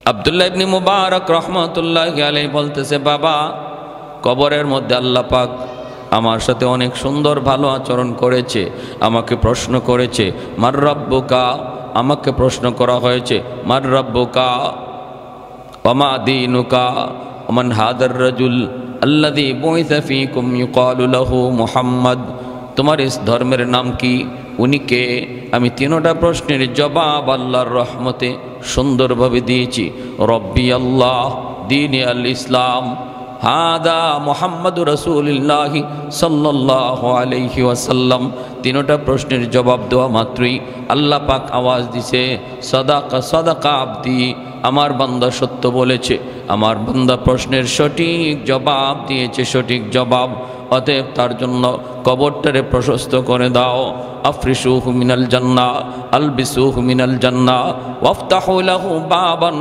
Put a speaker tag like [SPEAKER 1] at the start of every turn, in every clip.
[SPEAKER 1] আব্দুল্লাহ ইবনে মুবারক রহমাতুল্লাহি আলাইহি বলতেছে, বাবা, কবরের মধ্যে আল্লাহ পাক আমার সাথে অনেক সুন্দর ভালো আচরণ করেছে। আমাকে প্রশ্ন করেছে, মার রাব্বুকা, আমাকে প্রশ্ন করা হয়েছে, মার রাব্বুকা ওয়া মা দীনুকা ওয়া মান হাদার রাজুল আল্লাযী বুইসা ফীকুম ইউকালু লাহু মুহাম্মদ, তোমার ইস ধর্মের নাম কি, উনি কে? আমি তিনটা প্রশ্নের জবাব আল্লাহর রহমতে সুন্দরভাবে দিয়েছি। রব্বি আল্লাহ, দীন আল ইসলাম, হাদা মুহাম্মাদুর রাসূলুল্লাহ সাল্লাল্লাহু আলাইহি ওয়াসাল্লাম। তিনটা প্রশ্নের জবাব দেওয়া মাত্রই আল্লাহ পাক আওয়াজ দিছে, সাদাকা সাদাকা আবদি, আমার বান্দা সত্য বলেছে, আমার বান্দা প্রশ্নের সঠিক জবাব দিয়েছে, সঠিক জবাব। অতএব তার জন্য কবরটারে প্রশস্ত করে দাও। আফরিশুহু মিনাল জান্নাহ, আলবিসুহু মিনাল জান্নাহ, ওয়াফতাহু লাহু বাবান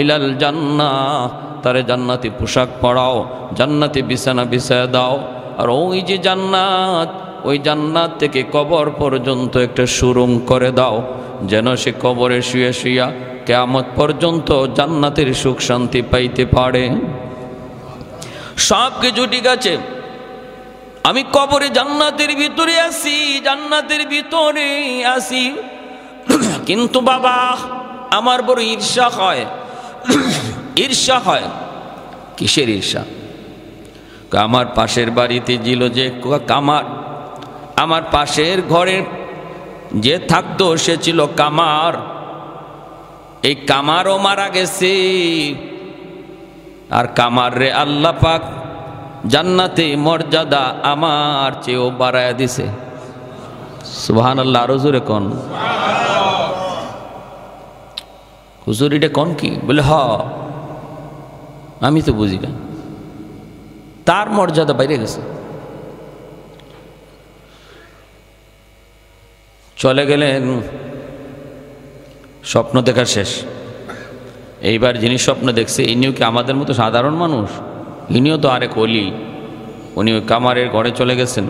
[SPEAKER 1] ইলাল জান্নাহ, তারে জান্নাতি পোশাক পরাও, জান্নাতি বিছানা বিছায় দাও। আর ওই যে জান্নাত, ওই জান্নাত থেকে কবর পর্যন্ত একটা সুরুং করে দাও, যেন সে কবরে শুয়ে শুয়া কিয়ামত পর্যন্ত জান্নাতের সুখ শান্তি পাইতে পারে। সব কিছু ঠিক আছে, আমি কবরে জান্নাতের ভিতরে আছি, জান্নাতের ভিতরে আছি, কিন্তু বাবা আমার বড় ঈর্ষা হয়। ঈর্ষা হয়। কিসের ঈর্ষা? আমার পাশের বাড়িতে ছিল যে কামার, আমার পাশের ঘরে যে থাকতো সে ছিল কামার, এই কামারও মারা গেছে। আর কামার রে আল্লাহ পাক জান্নাতে মর্যাদা আমার চেয়েও বাড়ায় দিছে। সুবহানাল্লাহ, আরো জোরে কোন। হুজুর এটা কোন কি? বলে হ, আমি তো বুঝি না, তার মর্যাদা বাইরে গেছে। চলে গেলেন, স্বপ্ন দেখা শেষ। এইবার যিনি স্বপ্ন দেখছে ইনিও কি আমাদের মতো সাধারণ মানুষ? ইনিও তো আরেক ওলি। উনি ওই কামারের ঘরে চলে গেছেন।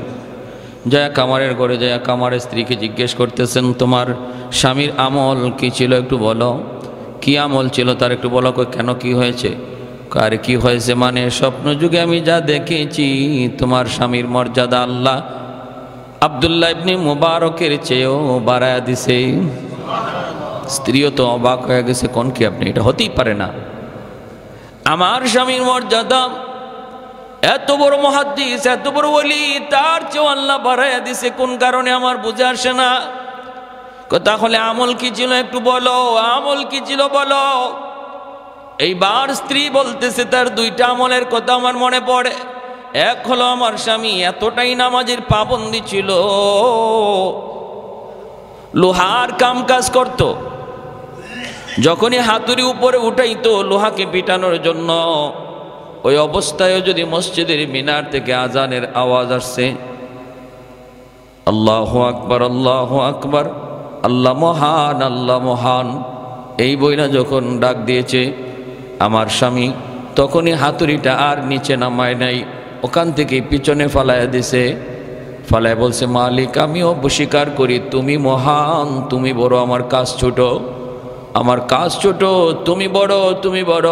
[SPEAKER 1] জয়া কামারের ঘরে জয়া কামারের স্ত্রীকে জিজ্ঞেস করতেছেন, তোমার স্বামীর আমল কি ছিল একটু বলো, কি আমল ছিল তার একটু বলো। কেন, কি হয়েছে? আর কি হয়েছে মানে, স্বপ্ন যুগে আমি যা দেখেছি তোমার স্বামীর মর্যাদা আল্লাহ আব্দুল্লাহ ইবনে মুবারকের চেয়েও বাড়ায়া দিছে। স্ত্রীও তো অবাক হয়ে গেছে, কোন কি আপনি, এটা হতেই পারে না। আমার স্বামীর মর্যাদা এত বড় মুহাদ্দিস, এত বড় ওলি, তার চেয়েও আল্লাহ বাড়ায়া দিছে, কোন কারণে আমার বুঝে আসে না। তাহলে আমল কি ছিল একটু বলো, আমল কি ছিল বলো। এইবার স্ত্রী বলতেছে তার দুইটা আমলের কথা আমার মনে পড়ে। এক হলো আমার স্বামী এতটাই নামাজের পাবন্দি ছিল, লোহার কাম কাজ করত, যখনই হাতুড়ি উপরে উঠাইতো লোহাকে পিটানোর জন্য, ওই অবস্থায় যদি মসজিদের মিনার থেকে আজানের আওয়াজ আসছে, আল্লাহু আকবার, আল্লাহু আকবার, আল্লাহ মহান, আল্লাহ মহান, এই বইনা যখন ডাক দিয়েছে আমার স্বামী, তখনই হাতুড়িটা আর নিচে নামায় নাই, ওখান থেকে পিছনে ফালাইয়া দিছে। ফালায় বলছে, মালিক আমিও স্বীকার করি তুমি মহান, তুমি বড়, আমার কাজ ছোট, আমার কাজ ছোট, তুমি বড়, তুমি বড়।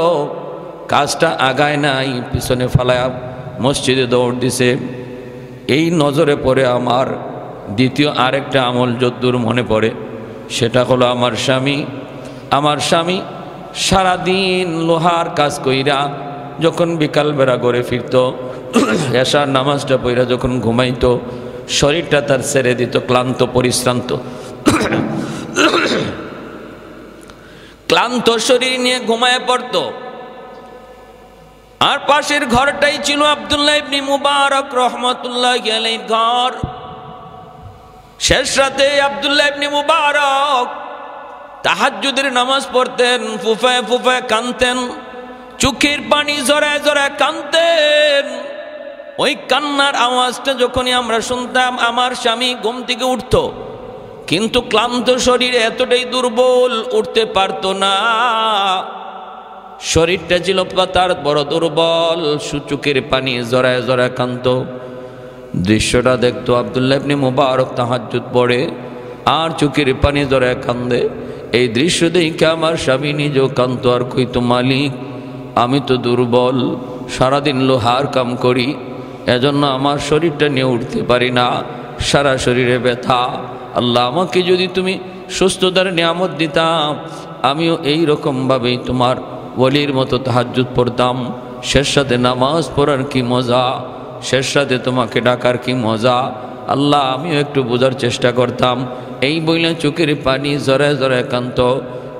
[SPEAKER 1] কাজটা আগায় নাই, পিছনে ফালায়া মসজিদে দৌড় দিছে। এই নজরে পড়ে আমার দ্বিতীয় আরেকটা আমল যদ্দূর মনে পড়ে, সেটা হলো আমার স্বামী সারাদিন লোহার কাজ কইরা যখন বিকালবেলা ঘরে ফিরত, এশার নামাজটা পইরা যখন ঘুমাইতো, শরীরটা তার ছেড়ে দিত, ক্লান্ত পরিশ্রান্ত, ক্লান্ত শরীর নিয়ে ঘুমায় পড়ত। আর পাশের ঘরটাই ছিল আব্দুল্লাহ ইবনে মুবারক রহমাতুল্লাহি আলাইহির ঘর। শেষ রাতে আব্দুল্লাহ ইবনে মুবারক তাহাজ্জুদের নামাজ পড়তেন, ফুফায় ফুফায় কাঁদতেন, চোখের পানি জড়ায় জড়ায় কাঁদতেন। ওই কান্নার আওয়াজটা যখনই আমরা শুনতাম, আমার স্বামী ঘুম থেকে উঠত, কিন্তু ক্লান্ত শরীরে এতটাই দুর্বল, উঠতে পারত না। শরীরটা ছিল তার বড় দুর্বল, চোখের পানি জড়ায় জড়ায় কাঁদত। দৃশ্যটা দেখতো আব্দুল্লাহ ইবনে মুবারক তাহাজ্জুদ পড়ে আর চোখের পানি জড়ায় কান্দে। এই দৃশ্য দেখে আমার স্বামী নিজেও কান্ত আর কইতো, মালিক আমি তো দুর্বল, সারাদিন লোহার কাম করি, এজন্য আমার শরীরটা নিয়ে উঠতে পারি না, সারা শরীরে ব্যথা। আল্লাহ আমাকে যদি তুমি সুস্থতার নিয়ামত দিতাম, আমিও এই রকমভাবেই তোমার ওলির মতো তাহাজ্জুদ পড়তাম। শেষ সাথে নামাজ পড়ার কি মজা, শেষ সাথে তোমাকে ডাকার কি মজা। আল্লাহ আমিও একটু বোঝার চেষ্টা করতাম। এই বইলে চোখের পানি জরে জরে কান্ত,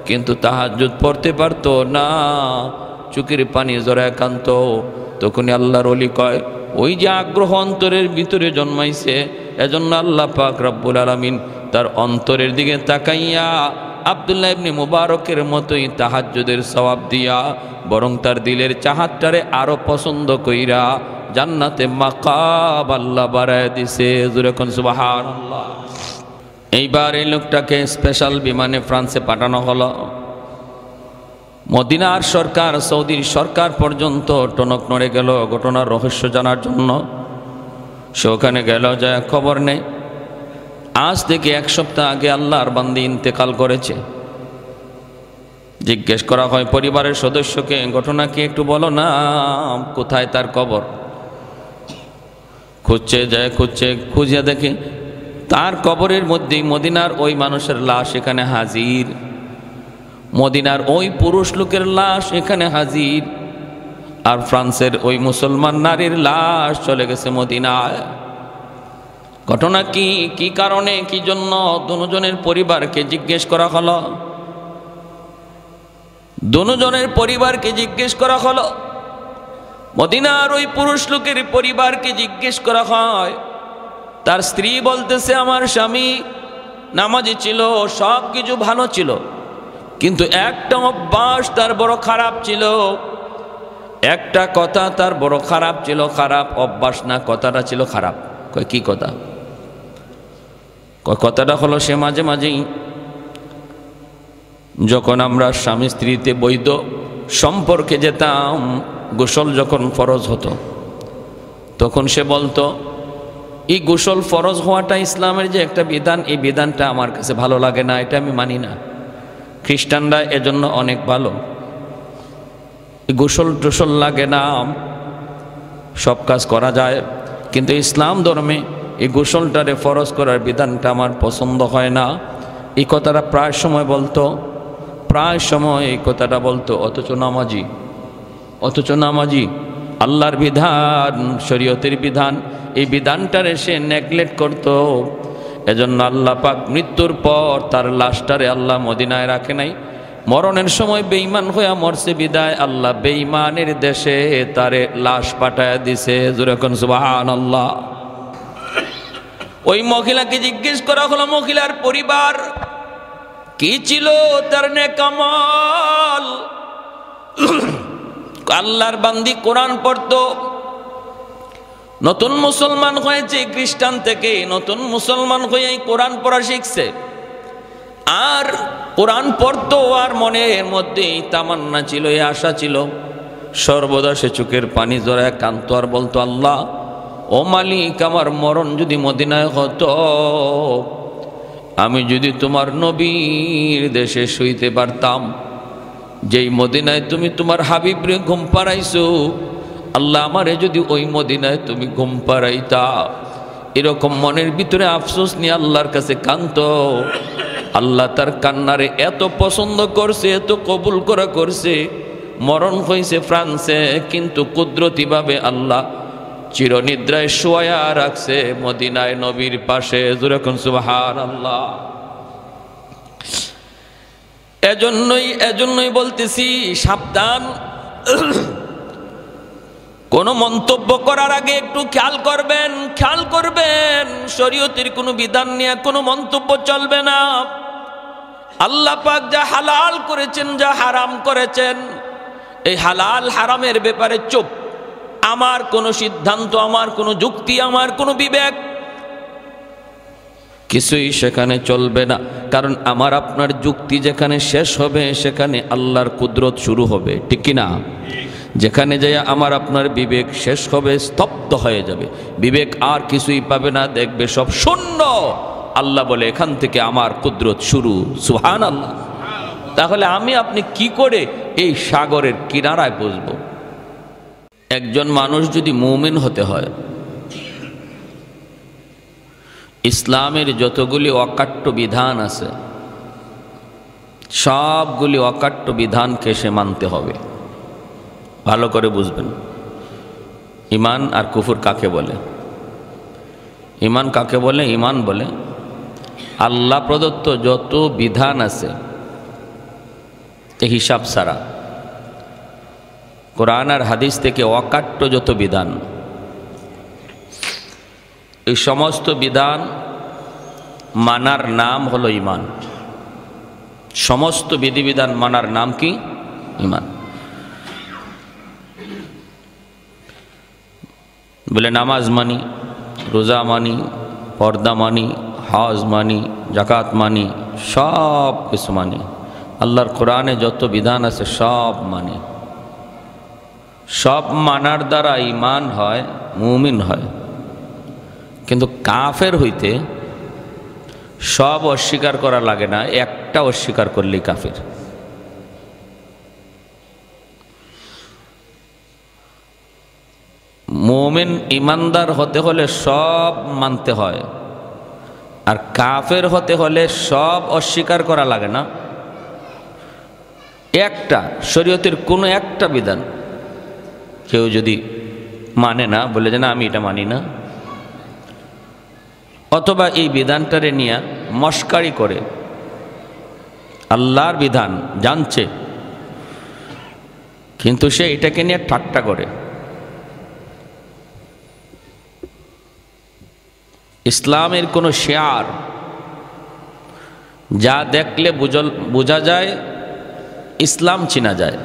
[SPEAKER 1] কিন্তু তাহাজ্জুদ পড়তে পারতো না, চোখের পানি জরে কান্ত। তখনই আল্লাহর ওলি কয়, ওই যে আগ্রহ অন্তরের ভিতরে জন্মাইছে, এজন্য আল্লাহ পাক রব্বুল আলামিন তার অন্তরের দিকে তাকাইয়া আব্দুল্লাহ ইবনে মুবারকের মতোই তাহাজ্জুদের সওয়াব দিয়া বরং তার দিলের চাহাতটারে আরো পছন্দ কইরা জান্নাতে মাকাম আল্লাহ বাড়ায় দিছে। জোরে কোন সুবহানাল্লাহ। এইবার এই লোকটাকে স্পেশাল বিমানে ফ্রান্সে পাঠানো হলো। মদিনার সরকার, সৌদির সরকার পর্যন্ত টনক নড়ে গেল ঘটনার রহস্য জানার জন্য। সে ওখানে গেল, যায় খবর নেই। আজ থেকে 1 সপ্তাহ আগে আল্লাহর বান্দী ইন্তেকাল করেছে। জিজ্ঞেস করা হয় পরিবারের সদস্যকে, ঘটনা কি একটু বলো না, কোথায় তার কবর? খুঁজছে, যায় খুঁজছে, খুঁজিয়া দেখে তার কবরের মধ্যেই মদিনার ওই মানুষের লাশ এখানে হাজির, মদিনার ওই পুরুষ লোকের লাশ এখানে হাজির, আর ফ্রান্সের ওই মুসলমান নারীর লাশ চলে গেছে মদিনায়। ঘটনা কি, কি কারণে, কি জন্য? দুজনের পরিবারকে জিজ্ঞেস করা হলো। দুজনের পরিবারকে জিজ্ঞেস করা হলো। মদিনার ওই পুরুষ লোকের পরিবারকে জিজ্ঞেস করা হয়। তার স্ত্রী বলতেছে, আমার স্বামী নামাজি ছিল, সব কিছু ভালো ছিল, কিন্তু একটা অভ্যাস তার বড় খারাপ ছিল, একটা কথা তার বড় খারাপ ছিল। খারাপ অভ্যাস না, কথাটা ছিল খারাপ। কয় কি কথা? কথাটা হলো সে মাঝে মাঝেই যখন আমরা স্বামী স্ত্রীতে বৈধ সম্পর্কে যেতাম, গোসল যখন ফরজ হতো, তখন সে বলতো, এই গোসল ফরজ হওয়াটা ইসলামের যে একটা বিধান, এই বিধানটা আমার কাছে ভালো লাগে না, এটা আমি মানি না। খ্রিস্টানরা এজন্য অনেক ভালো, গোসল টোসল লাগে না, সব কাজ করা যায়, কিন্তু ইসলাম ধর্মে এই গোসলটারে ফরজ করার বিধানটা আমার পছন্দ হয় না। এই কথাটা প্রায় সময় বলতো, প্রায় সময় এই কথাটা বলতো। অথচ নামাজি আল্লাহর বিধান, শরীয়তের বিধান, এই বিধানটারে সে নেগলেক্ট করত। এজন্য আল্লাহ পাক মৃত্যুর পর তার লাশটারে আল্লাহ মদিনায় রাখে নাই, মরণের সময় বেঈমান হইয়া মরছে বিদায় আল্লাহ বেঈমানের দেশে তারে লাশ পাঠায় দিছে। জোরে কোন সুবহানাল্লাহ। ওই মহিলাকে জিজ্ঞেস করা হলো, মহিলার পরিবার কি ছিল, তার নেক আমল। আল্লাহর বান্দি কোরআন পড়তো, নতুন মুসলমান হয়েছে, খ্রিস্টান থেকে নতুন মুসলমান হয়ে কোরআন পড়া শিখছে, আর কোরআন পড়তো, আর মনের মধ্যে তামান্না ছিল, এই আশা ছিল, সর্বদা সে চোখের পানি জড়ায় কাঁদতো আর বলতো, আল্লাহ ও মালিক, আমার মরণ যদি মদিনায় হতো, আমি যদি তোমার নবীর দেশে শুইতে পারতাম, যেই মদিনায় তুমি তোমার হাবিবরে ঘুম পাড়াইছো, আল্লাহ আমারে যদি ওই মদিনায় তুমি ঘুম পাড়াইতা। এরকম মনের ভিতরে আফসোস নিয়ে আল্লাহর কাছে কাঁদতো। আল্লাহ তার কান্নারে এত পছন্দ করছে, এত কবুল করা করছে, মরণ হয়েছে ফ্রান্সে, কিন্তু কুদরতিভাবে আল্লাহ চিরনিদ্রায় শোয়া রাখছে মদিনায় নবীর পাশে। যেরকম সুবহানাল্লাহ। এজন্যই বলতেছি, সাবধান, কোন মন্তব্য করার আগে একটু খেয়াল করবেন, শরীয়তের কোনো বিধান নিয়ে কোনো মন্তব্য চলবে না। আল্লাহ পাক যা হালাল করেছেন, যা হারাম করেছেন, এই হালাল হারামের ব্যাপারে চুপ। আমার কোনো সিদ্ধান্ত, আমার কোনো যুক্তি, আমার কোনো বিবেক কিছুই সেখানে চলবে না, কারণ আমার আপনার যুক্তি যেখানে শেষ হবে সেখানে আল্লাহর কুদরত শুরু হবে, ঠিক কি না? যেখানে যাই আমার আপনার বিবেক শেষ হবে, স্তব্ধ হয়ে যাবে, বিবেক আর কিছুই পাবে না, দেখবে সব শূন্য। আল্লাহ বলে, এখান থেকে আমার কুদরত শুরু। সুবহানাল্লাহ। তাহলে আমি আপনি কি করে এই সাগরের কিনারায় বসব? একজন মানুষ যদি মুমিন হতে হয়, ইসলামের যতগুলি অকাট্য বিধান আছে সবগুলি অকাট্য বিধানকে সে মানতে হবে। ভালো করে বুঝবেন ঈমান আর কুফর কাকে বলে। ঈমান কাকে বলে? ঈমান বলে আল্লাহ প্রদত্ত যত বিধান আছে হিসাব ছাড়া, কোরআন আর হাদিস থেকে অকাট্য যত বিধান, এই সমস্ত বিধান মানার নাম হলো ঈমান। সমস্ত বিধিবিধান মানার নাম কি? ঈমান। বলে নামাজ মানি, রোজা মানি, পর্দা মানি, হজ মানি, জাকাত মানি, সব কিছু মানি, আল্লাহর কোরআনে যত বিধান আছে সব মানি। সব মানার দ্বারা ঈমান হয়, মুমিন হয়। কিন্তু কাফের হইতে সব অস্বীকার করা লাগে না, একটা অস্বীকার করলেই কাফের। মুমিন ইমানদার হতে হলে সব মানতে হয়, আর কাফের হতে হলে সব অস্বীকার করা লাগে না। একটা শরীয়তের কোনো একটা বিধান কেউ যদি মানে না, বলে যে না আমি এটা মানি না, অথবা এই বিধানটারে নিয়ে মস্কারি করে, আল্লাহর বিধান জানছে কিন্তু সে এটাকে নিয়ে ঠাট্টা করে, ইসলামের কোনো শেয়ার যা দেখলে বোঝা যায় ইসলাম চিনা যায়,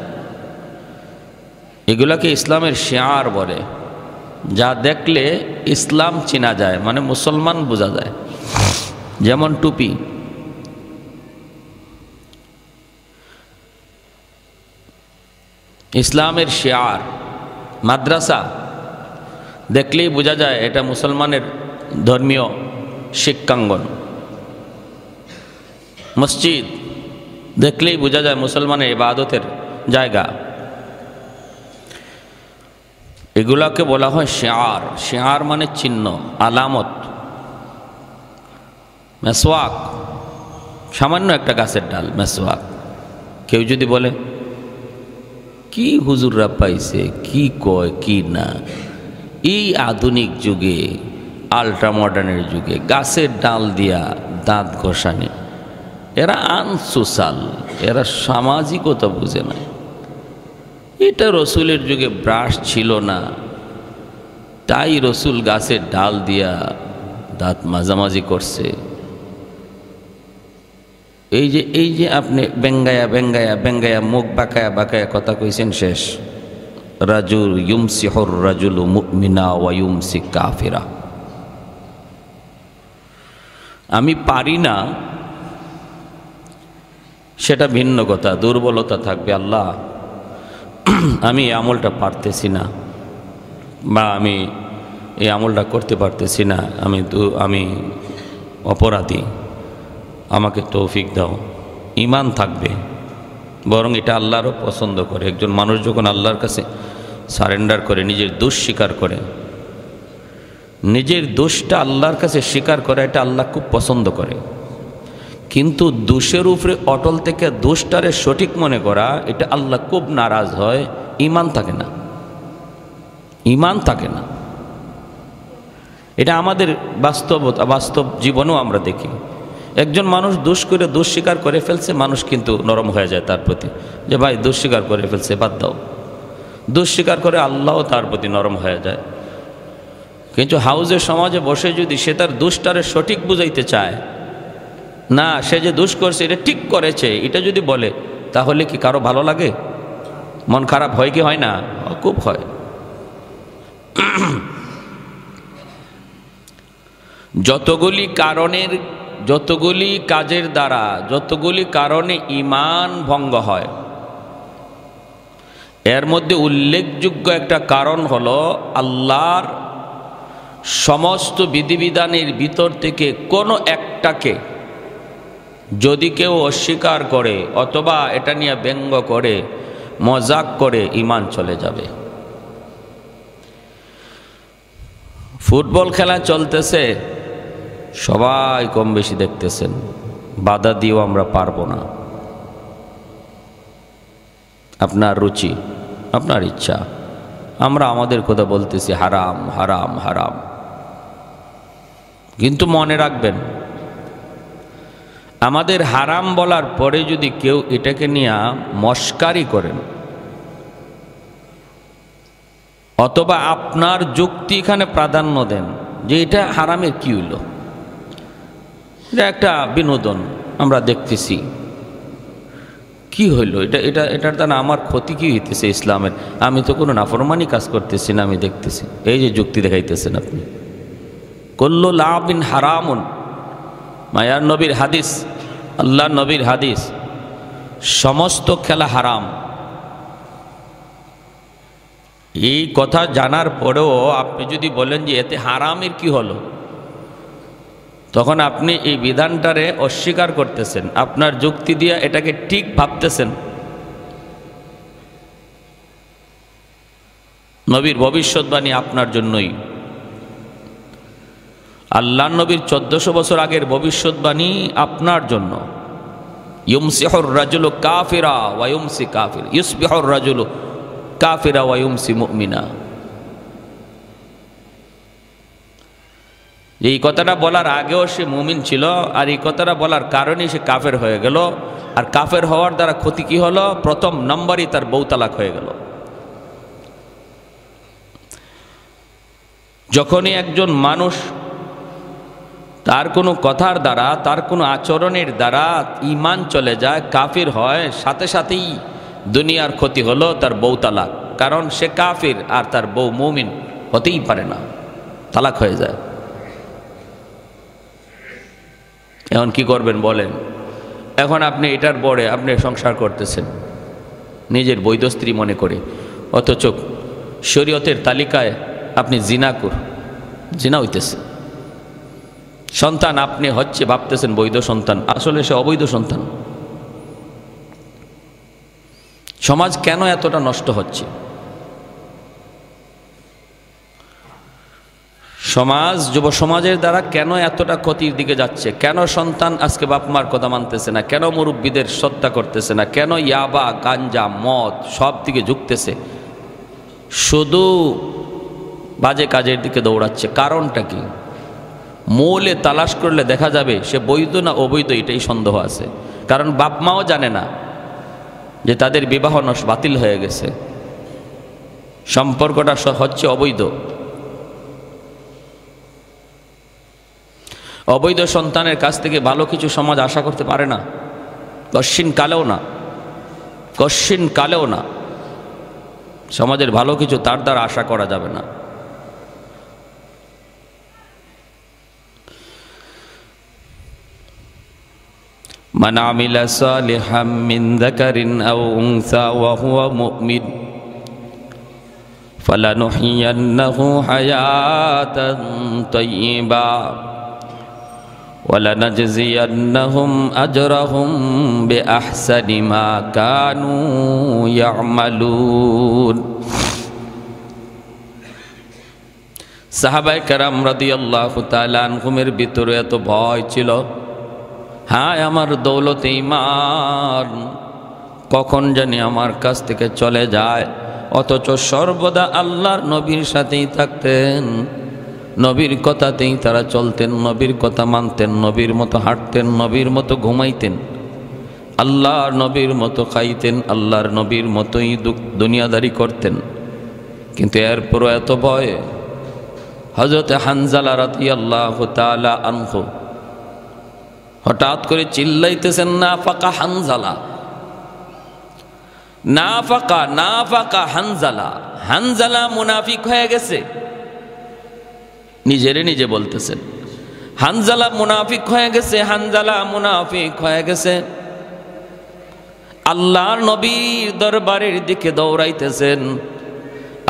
[SPEAKER 1] এগুলাকে ইসলামের শেয়ার বলে। যা দেখলে ইসলাম চিনা যায়, মানে মুসলমান বোঝা যায়। যেমন টুপি, ইসলামের শেয়ার। মাদ্রাসা দেখলেই বোঝা যায় এটা মুসলমানের ধর্মীয় শিক্ষাঙ্গন। মসজিদ দেখলেই বোঝা যায় মুসলমানের ইবাদতের জায়গা। এগুলাকে বলা হয় শেয়ার। শেয়ার মানে চিহ্ন, আলামত। মেসওয়াক সামান্য একটা গাছের ডাল, মেসওয়াক। কেউ যদি বলে কি হুজুররা পাইছে, কি কয় কি না, এই আধুনিক যুগে, আল্ট্রা মডার্নের যুগে গাছের ডাল দিয়া দাঁত ঘষানি, এরা আনসোশাল, এরা সামাজিকতা বুঝে না। এটা রসুলের যুগে ব্রাশ ছিল না, তাই রসুল গাছের ডাল দিয়া দাঁত মাঝামাঝি করছে। এই যে আপনি বেঙ্গায়া মুখ বাঁকায়া কথা কইছেন, শেষ। রাজুল ইউমসিহুর রাজুলু মুমিনা ওয়া ইউমসি কাফিরা। আমি পারি না সেটা ভিন্ন কথা, দুর্বলতা থাকবে। আল্লাহ আমি এই আমলটা পারতেছি না, বা আমি এই আমলটা করতে পারতেছি না, আমি অপরাধী, আমাকে তৌফিক দাও। ঈমান থাকবে, বরং এটা আল্লাহরও পছন্দ করে। একজন মানুষ যখন আল্লাহর কাছে সারেন্ডার করে, নিজের দোষ স্বীকার করে, নিজের দোষটা আল্লাহর কাছে স্বীকার করে, এটা আল্লাহ খুব পছন্দ করে। কিন্তু দোষের উপরে অটল থেকে দোষটারে সঠিক মনে করা, এটা আল্লাহ খুব নারাজ হয়। ঈমান থাকে না, ঈমান থাকে না। এটা আমাদের বাস্তব জীবনেও আমরা দেখি। একজন মানুষ দোষ করে, দোষ স্বীকার করে ফেলছে, মানুষ কিন্তু নরম হয়ে যায় তার প্রতি, যে ভাই দোষ স্বীকার করে ফেলছে, বাদ দাও। দোষ স্বীকার করে আল্লাহও তার প্রতি নরম হয়ে যায়। কিন্তু হাউজে সমাজে বসে যদি সে তার দোষটারে সঠিক বুঝাইতে চায়, না সে যে দোষ করছে এটা ঠিক করেছে, এটা যদি বলে, তাহলে কি কারো ভালো লাগে? মন খারাপ হয় কি হয় না? খুব হয়। যতগুলি কাজের দ্বারা, যতগুলি কারণে ঈমান ভঙ্গ হয়, এর মধ্যে উল্লেখযোগ্য একটা কারণ হলো আল্লাহর সমস্ত বিধিবিধানের ভিতর থেকে কোনো একটাকে যদি কেউ অস্বীকার করে অথবা এটা নিয়ে ব্যঙ্গ করে, মজাক করে, ঈমান চলে যাবে। ফুটবল খেলা চলতেছে, সবাই কম বেশি দেখতেছেন, বাধা দিয়েও আমরা পারবো না। আপনার রুচি, আপনার ইচ্ছা, আমরা আমাদের কথা বলতেছি হারাম হারাম হারাম। কিন্তু মনে রাখবেন, আমাদের হারাম বলার পরে যদি কেউ এটাকে নিয়ে মস্কারি করেন অথবা আপনার যুক্তি এখানে প্রাধান্য দেন যে এটা হারামের কি হইল, এটা একটা বিনোদন, আমরা দেখতেছি, কি হইল এটা, এটার দ্বারা আমার ক্ষতি কি হইতেছে ইসলামের, আমি তো কোনো নাফরমানি কাজ করতেছি না, আমি দেখতেছি। এই যে যুক্তি দেখাইতেছেন আপনি, কুল্লু লাবিন হারামুন, মায়ার নবীর হাদিস, আল্লাহ নবীর হাদিস, সমস্ত খেলা হারাম। এই কথা জানার পরেও আপনি যদি বলেন যে এতে হারামের কি হলো, তখন আপনি এই বিধানটারে অস্বীকার করতেছেন, আপনার যুক্তি দিয়ে এটাকে ঠিক ভাবতেছেন। নবীর ভবিষ্যৎবাণী আপনার জন্যই, আল্লাহ নবীর 1400 বছর আগের ভবিষ্যৎবাণী আপনার জন্য। ইউমসিহুর রাজুলু কাফিরা ওয়া ইউমসি কাফির, ইউসবিহুর রাজুলু কাফিরা ওয়া ইউমসি মুমিনা। এই কথাটা বলার আগেও সে মুমিন ছিল, আর এই কথাটা বলার কারণে সে কাফের হয়ে গেল। আর কাফের হওয়ার দ্বারা ক্ষতি কি হলো? প্রথম নম্বরই তার বউ তালাক হয়ে গেল। যখনই একজন মানুষ তার কোনো কথার দ্বারা, তার কোনো আচরণের দ্বারা ঈমান চলে যায়, কাফির হয়, সাথে সাথেই দুনিয়ার ক্ষতি হলো, তার বউ তালাক। কারণ সে কাফির আর তার বউ মুমিন হতেই পারে না, তালাক হয়ে যায়। এখন কি করবেন বলেন? এখন আপনি এটার পরে আপনি সংসার করতেছেন নিজের বৈধ স্ত্রী মনে করে, অথচ শরীয়তের তালিকায় আপনি জিনা হইতেছে। সন্তান আপনি হচ্ছে ভাবতেছেন বৈধ সন্তান, আসলে সে অবৈধ সন্তান। সমাজ কেন এতটা নষ্ট হচ্ছে? সমাজ, যুব সমাজের দ্বারা কেন এতটা ক্ষতির দিকে যাচ্ছে? কেন সন্তান আজকে বাপ মার কথা মানতেছে না? কেন মুরব্বীদের শ্রদ্ধা করতেছে না? কেন ইয়াবা, গাঞ্জা, মদ সব দিকে ঝুঁকতেছে? শুধু বাজে কাজের দিকে দৌড়াচ্ছে। কারণটা কি? মূলে তালাশ করলে দেখা যাবে সে বৈধ না অবৈধ, এটাই সন্দেহ আছে। কারণ বাপ মাও জানে না যে তাদের বিবাহ বাতিল হয়ে গেছে, সম্পর্কটা হচ্ছে অবৈধ। অবৈধ সন্তানের কাছ থেকে ভালো কিছু সমাজ আশা করতে পারে না, কশ্চিন কালেও না। সমাজের ভালো কিছু তার দ্বারা আশা করা যাবে না। মান আমিলা সালিহাম মিন যাকারিন আও উনসা ওয়া হুয়া মুমিন ফালানুহইয়ান্নাহু হায়াতান তাইয়্যিবা ওয়ালানাজজিয়ান্নাহুম আজরাহুম বিআহসানি মা কানু ইয়ামালুন। সাহাবায়ে কেরাম রাদিয়াল্লাহু তাআলা আনহুমের ভিতরে এত ভয় ছিল, হায় আমার দৌলতে ঈমান কখন জানি আমার কাছ থেকে চলে যায়। অথচ সর্বদা আল্লাহর নবীর সাথেই থাকতেন, নবীর কথাতেই তারা চলতেন, নবীর কথা মানতেন, নবীর মতো হাঁটতেন, নবীর মতো ঘুমাইতেন, আল্লাহর নবীর মতো খাইতেন, আল্লাহর নবীর মতোই দুনিয়াদারি করতেন। কিন্তু এরপরও এত ভয়। হযরত হানজালা রাদিয়াল্লাহু তাআলা আনহু হঠাৎ করে চিল্লাইতেছেন, নাফাকা হানজালা, নাফাকা হানজালা, হানজালা মুনাফিক হয়ে গেছে। নিজেরে নিজে বলতেছেন হানজালা মুনাফিক হয়ে গেছে, হানজালা মুনাফিক হয়ে গেছে। আল্লাহর নবীর দরবারের দিকে দৌড়াইতেছেন।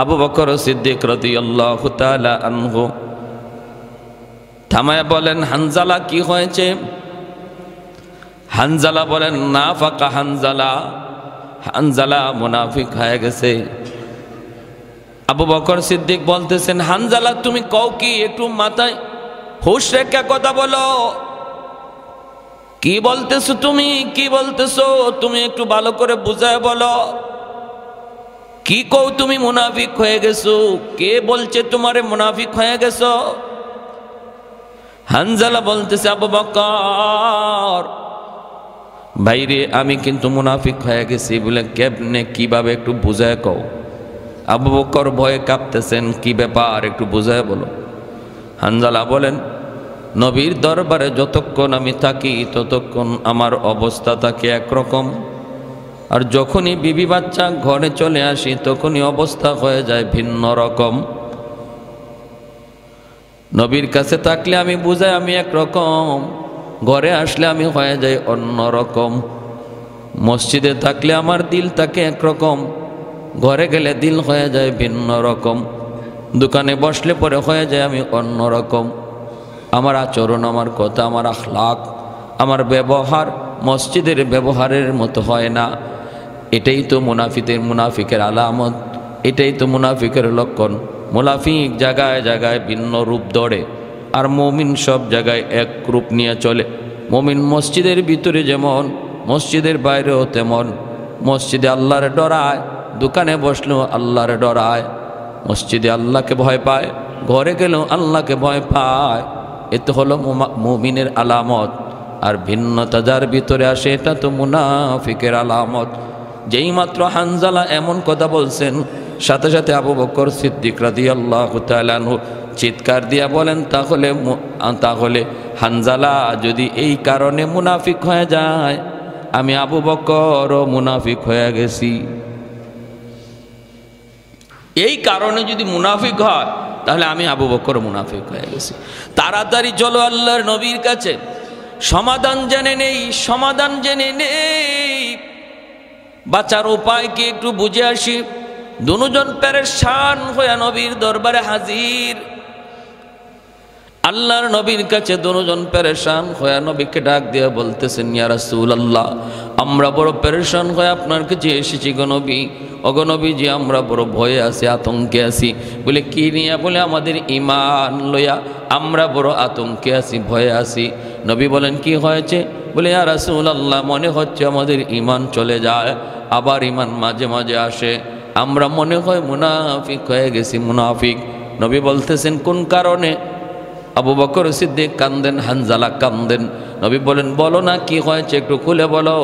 [SPEAKER 1] আবু বকর সিদ্দিক রাদিয়াল্লাহু তাআলা আনহু থামায় বলেন, হানজালা কি হয়েছে? হানজালা বলেন না ফাঁকা হানজালা, হানজালা মুনাফিক হয়ে গেছে। আবু বকর সিদ্দিক বলতেছেন হানজালা তুমি কও কি, একটু মাথায় হুঁশ রেখে কথা বলো, কি বলতেছো তুমি, কি বলতেছো তুমি একটু ভালো করে বুঝায় বলো, কি কও তুমি মুনাফিক হয়ে গেছো, কে বলছে তোমারে মুনাফিক হয়ে গেছো? হানজালা বলতেছে আবু বকর ভাইরে আমি কিন্তু মুনাফিক হয়ে গেছি। বলে কেমনে, কিভাবে একটু বুঝায় কও। আবু বকর ভয়ে কাঁপতেছেন, কি ব্যাপার একটু বুঝায় বলো। হানজালা বলেন নবীর দরবারে যতক্ষণ আমি থাকি ততক্ষণ আমার অবস্থা থাকে একরকম, আর যখনই বিবি বাচ্চা ঘরে চলে আসি তখনই অবস্থা হয়ে যায় ভিন্ন রকম। নবীর কাছে থাকলে আমি বুঝাই আমি একরকম, ঘরে আসলে আমি হয়ে যাই অন্য রকম। মসজিদে থাকলে আমার দিল থাকে একরকম, ঘরে গেলে দিল হয়ে যায় ভিন্ন রকম। দোকানে বসলে পরে হয়ে যায় আমি অন্য রকম। আমার আচরণ, আমার কথা, আমার আখলাক, আমার ব্যবহার মসজিদের ব্যবহারের মতো হয় না। এটাই তো মুনাফিকের আলামত, এটাই তো মুনাফিকের লক্ষণ। মুনাফিক জায়গায় জায়গায় ভিন্ন রূপ ধরে, আর মুমিন সব জায়গায় এক রূপ নিয়ে চলে। মুমিন মসজিদের ভিতরে যেমন মসজিদের বাইরেও তেমন। মসজিদে আল্লাহর ডরায়, দোকানে বসলেও আল্লাহর ডরায়। মসজিদে আল্লাহকে ভয় পায়, ঘরে গেলেও আল্লাহকে ভয় পায়। এতে হলো মুমিনের আলামত। আর ভিন্নতা যার ভিতরে আসে এটা তো মুনাফিকের আলামত। যেই মাত্র হানজালা এমন কথা বলছেন, সাথে সাথে আবু বকর সিদ্দিক রাদিয়াল্লাহু তাআলা আনহু চিৎকার দিয়া বলেন তাহলে হানজালা যদি এই কারণে মুনাফিক হয়ে যায়, আমি আবু বকরও মুনাফিক হয়ে গেছি। এই কারণে যদি মুনাফিক হয় তাহলে আমি আবু বকর মুনাফিক হয়ে গেছি। তাড়াতাড়ি চলো আল্লাহর নবীর কাছে, সমাধান জেনে নেই, সমাধান জেনে নেই, বাঁচার উপায় কি একটু বুঝে আসি। দুজন পেরেশান হয়ে নবীর দরবারে হাজির। আল্লাহর নবীর কাছে দুজন পেরেশান হয়ে নবীকে ডাক দিয়ে বলতেছেন ইয়া রাসূলুল্লাহ, আমরা বড় পেরেশান হয়ে আপনার কাছে এসেছি গো নবী। ওগো নবীজি আমরা বড় ভয়ে আছি, আতঙ্কে আছি। বলে কি নিয়ে? বলে আমাদের ঈমান লইয়া আমরা বড় আতঙ্কে আছি, ভয়ে আছি। নবী বলেন কি হয়েছে? বলে ইয়া রাসূলুল্লাহ মনে হচ্ছে আমাদের ঈমান চলে যায়, আবার ঈমান মাঝে মাঝে আসে, আমরা মনে হয় মুনাফিক হয়ে গেছি, মুনাফিক। নবী বলতেছেন কোন কারণে? আবু বকর সিদ্দিক কান্দেন, হানজালা কান্দেন। নবী বলেন বলো না কি হয়েছে, একটু খুলে বলো।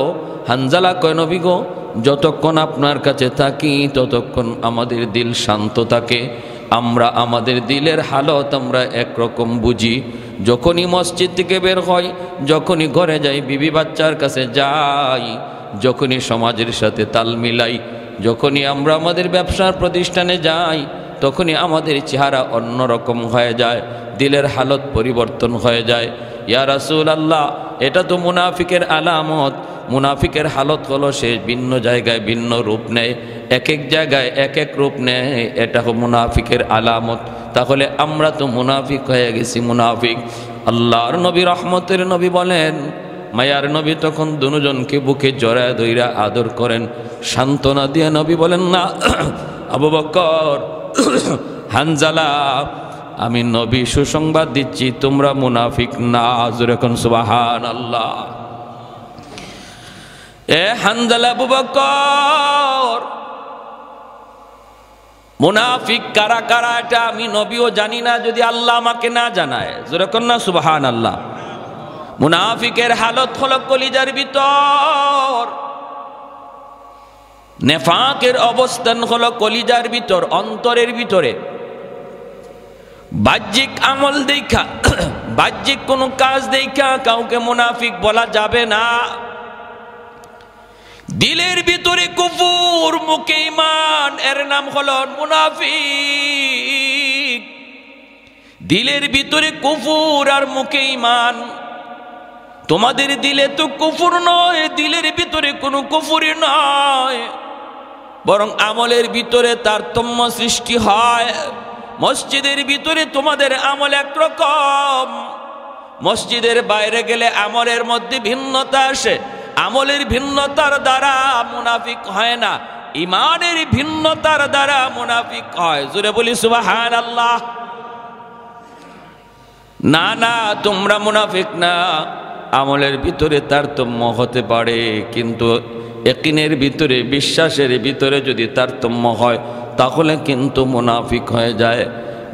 [SPEAKER 1] হানজালা কয় নবী গো, যতক্ষণ আপনার কাছে থাকি ততক্ষণ আমাদের দিল শান্ত থাকে, আমরা আমাদের দিলের হালত আমরা একরকম বুঝি। যখনই মসজিদ থেকে বের হয়, যখনই ঘরে যাই, বিবি বাচ্চার কাছে যাই, যখনই সমাজের সাথে তাল মিলাই, যখনই আমরা আমাদের ব্যবসার প্রতিষ্ঠানে যাই, তখনই আমাদের চেহারা অন্যরকম হয়ে যায়, দিলের হালত পরিবর্তন হয়ে যায়। ইয়া রাসূলুল্লাহ এটা তো মুনাফিকের আলামত। মুনাফিকের হালত হলো সে ভিন্ন জায়গায় ভিন্ন রূপ নেয়, এক এক জায়গায় এক এক রূপ নেয়, এটা হলো মুনাফিকের আলামত। তাহলে আমরা তো মুনাফিক হয়ে গেছি, মুনাফিক। আল্লাহর নবী রহমতের নবী বলেন, মায়ার নবী তখন দুজনকে বুকে জড়ায় ধইরা আদর করেন, সান্ত্বনা দিয়ে নবী বলেন না আবু বকর, হানজালা, আমি নবী সুসংবাদ দিচ্ছি তোমরা মুনাফিক না। জোরে কোন সুবহানাল্লাহ। এ হানজালা, আবু বকর, মুনাফিক কারা কারা এটা আমি নবীও জানি না, যদি আল্লাহ আমাকে না জানায়। জোরে কোন না সুবহানাল্লাহ। মুনাফিকের হালত হলো কলিজার ভিতর, নেফাকের অবস্থান হলো কলিজার ভিতর, অন্তরের ভিতরে। বাহ্যিক আমল দেখা, বাহ্যিক কোনো কাজ দেখা কাউকে মুনাফিক বলা যাবে না। দিলের ভিতরে কুফর, মুখে ঈমান, এর নাম হলো মুনাফিক। দিলের ভিতরে কুফর আর মুখে ঈমান। তোমাদের দিলে তো কুফর নয়, দিলের ভিতরে কোনো কুফরই নয়, বরং আমলের ভিতরে তারতম্য সৃষ্টি হয়। মসজিদের ভিতরে তোমাদের আমল একরকম, মসজিদের বাইরে গেলে আমলের মধ্যে ভিন্নতা আসে, আমলের ভিন্নতার দ্বারা মুনাফিক হয় না, ইমানের ভিন্নতার দ্বারা মুনাফিক হয়। জোরে বলি সুবহানাল্লাহ। না না, তোমরা মুনাফিক না। আমলের ভিতরে তারতম্য হতে পারে, কিন্তু ইয়াকিনের ভিতরে, বিশ্বাসের ভিতরে যদি তারতম্য হয় তাহলে কিন্তু মুনাফিক হয়ে যায়,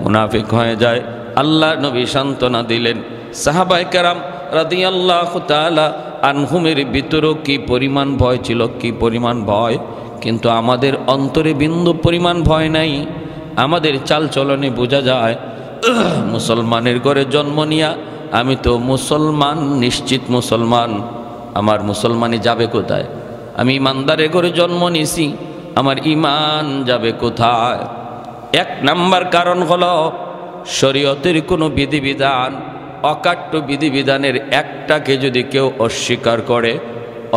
[SPEAKER 1] মুনাফিক হয়ে যায়। আল্লাহ নবী সান্ত্বনা দিলেন। সাহাবায়ে কেরাম রাদিয়াল্লাহু তাআলা আনহুমের ভিতরেও কি পরিমাণ ভয় ছিল, কি পরিমাণ ভয়, কিন্তু আমাদের অন্তরে বিন্দু পরিমাণ ভয় নাই। আমাদের চালচলনে বোঝা যায় মুসলমানের ঘরে জন্ম নিয়া আমি তো মুসলমান, নিশ্চিত মুসলমান, আমার মুসলমানি যাবে কোথায়? আমি ইমানদারের ঘরে জন্ম নিয়েছি, আমার ইমান যাবে কোথায়? এক নাম্বার কারণ হলো শরীয়তের কোনো বিধিবিধান, অকাট্য বিধিবিধানের একটাকে যদি কেউ অস্বীকার করে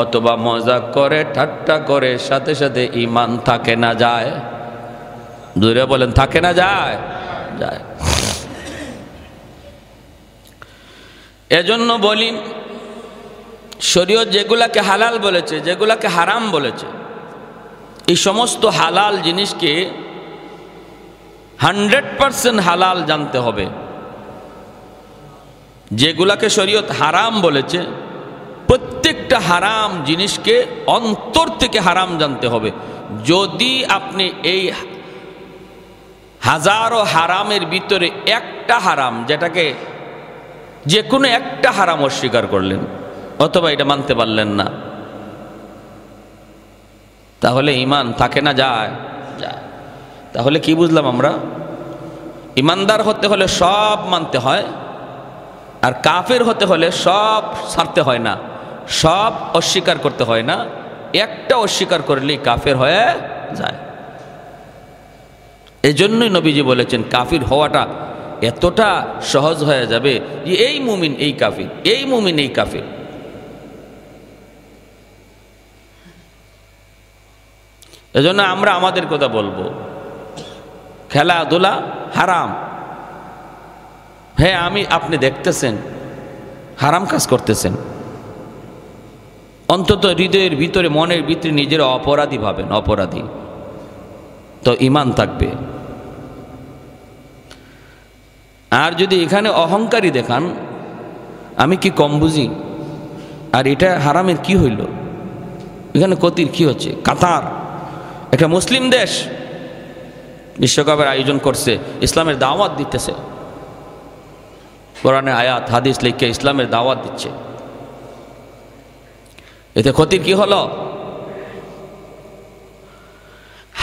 [SPEAKER 1] অথবা মজাক করে, ঠাট্টা করে, সাথে সাথে ইমান থাকে না যায়? দূরে বলেন, থাকে না যায়? যায়। এজন্য বলি, শরীয়ত যেগুলাকে হালাল বলেছে, যেগুলাকে হারাম বলেছে, এই সমস্ত হালাল জিনিসকে 100% হালাল জানতে হবে। যেগুলাকে শরীয়ত হারাম বলেছে, প্রত্যেকটা হারাম জিনিসকে অন্তর থেকে হারাম জানতে হবে। যদি আপনি এই হাজারো হারামের ভিতরে একটা হারাম, যেটাকে যে কোনো একটা হারাম অস্বীকার করলেন অথবা এটা মানতে পারলেন না, তাহলে ঈমান থাকে না যায়? যায়। তাহলে কি বুঝলাম আমরা? ঈমানদার হতে হলে সব মানতে হয়, আর কাফের হতে হলে সব ছাড়তে হয় না, সব অস্বীকার করতে হয় না, একটা অস্বীকার করলেই কাফের হয়ে যায়। এজন্যই নবীজি বলেছেন কাফির হওয়াটা এতটা সহজ হয়ে যাবে যে এই মুমিন এই কাফির, এই মুমিন এই কাফির। এজন্য আমরা আমাদের কথা বলবো, খেলাধুলা হারাম। হ্যাঁ, আপনি দেখতেছেন হারাম কাজ করতেছেন, অন্তত হৃদয়ের ভিতরে, মনের ভিতরে নিজের অপরাধী ভাবেন, অপরাধী, তো ঈমান থাকবে। আর যদি এখানে অহংকারী দেখান, আমি কি কম বুঝি, আর এটা হারামের কি হইল, এখানে ক্ষতির কি হচ্ছে? কাতার একটা মুসলিম দেশ বিশ্বকাপের আয়োজন করছে, ইসলামের দাওয়াত দিতেছে, কোরআনে আয়াত হাদিস লিখে ইসলামের দাওয়াত দিচ্ছে, এতে ক্ষতির কি হলো?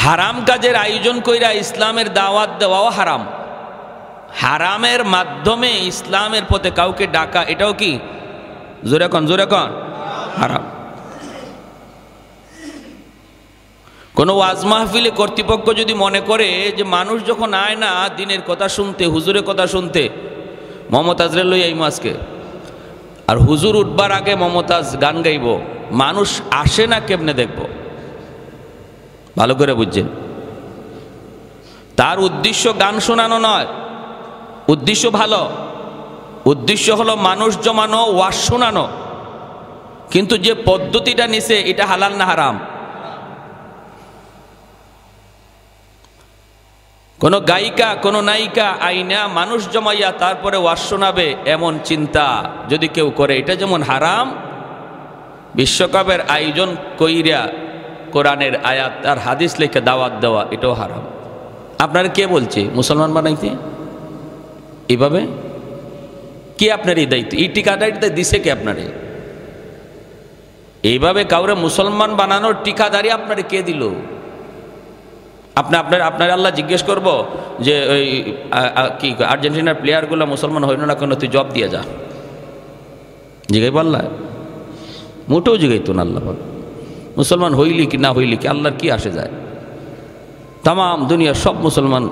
[SPEAKER 1] হারাম কাজের আয়োজন কইরা ইসলামের দাওয়াত দেওয়াও হারাম। হারামের মাধ্যমে ইসলামের পথে কাউকে ডাকা, এটাও কি? জোরে কন, জোরে কন, হারাম। কোনো ওয়াজ মাহফিলে কর্তৃপক্ষ যদি মনে করে যে মানুষ যখন আয় না দিনের কথা শুনতে, হুজুরের কথা শুনতে, মমতাজরে লই আইমো আজকে, আর হুজুর উঠবার আগে মমতাজ গান গাইব, মানুষ আসে না কেমনে দেখব? ভালো করে বুঝছেন, তার উদ্দেশ্য গান শোনানো নয়, উদ্দেশ্য ভালো, উদ্দেশ্য হলো মানুষ জমানো, ওয়াজ শোনানো, কিন্তু যে পদ্ধতিটা নিছে এটা হালাল না হারাম? কোন গায়িকা, কোন নায়িকা আইনা মানুষ জমাইয়া তারপরে ওয়াজ শোনাবে, এমন চিন্তা যদি কেউ করে, এটা যেমন হারাম, বিশ্বকাপের আয়োজন কইরা কোরআনের আয়াত আর হাদিস লিখে দাওয়াত দেওয়া এটাও হারাম। আপনারা কে বলছে মুসলমান বানাইতে? এইভাবে কে আপনার এই দায়িত্ব, এই ঠিকাদারিটা দিছে কে আপনারে? এইভাবে কাউরে মুসলমান বানানোর ঠিকাদারি আপনারে কে দিল? আপনার আল্লাহ জিজ্ঞেস করব যে ওই কি আর্জেন্টিনার প্লেয়ারগুলো মুসলমান হইল না কেন, তুই জব দিয়ে যা, জিগাই পাল্লা? মোটেও জিগাইতো না আল্লাহ। মুসলমান হইলি কি না হইলি কি আল্লাহর কি আসে যায়? তাম দুনিয়ার সব মুসলমান,